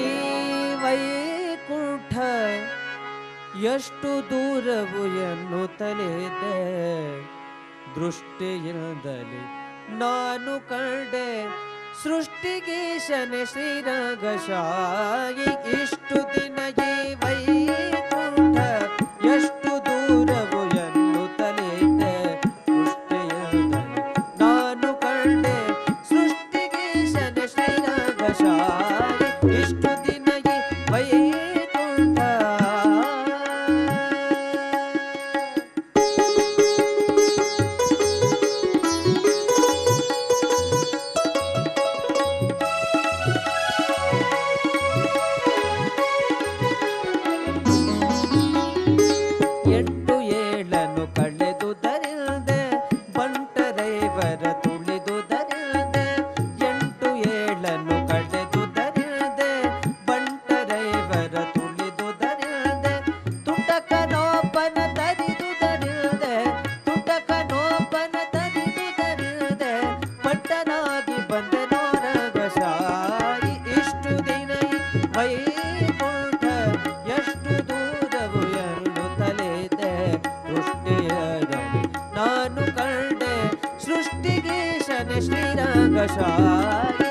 ಈ ವೈಕುಂಠ ಎಷ್ಟು ದೂರವು ಎನ್ನುತ್ತಲಿದೆ. ದೃಷ್ಟಿಯಿಂದಲೇ ನಾನು ಕಂಡೆ ಸೃಷ್ಟಿಗೀಶನೆ ಶ್ರೀರಂಗಶಾಯಿ. ಇಷ್ಟು ದಿನ ಈ ವೈಕುಂಠ ಎಷ್ಟು ದೂರವು ಎನ್ನುತ್ತಲಿದೆ. ದೃಷ್ಟಿಯಿಂದಲೇ ನಾನು ಕಂಡೆ ಸೃಷ್ಟಿಗೀಶನೆ ಶ್ರೀರಂಗಶಾಯಿ. ಇಷ್ಟು ದಿನ ಈ ವೈಕುಂಠ ನಾನು ಕಂಡೆ ಸೃಷ್ಟಿಗೆ ಶನಿ ಶ್ರೀರಂಗಶಾಯಿ.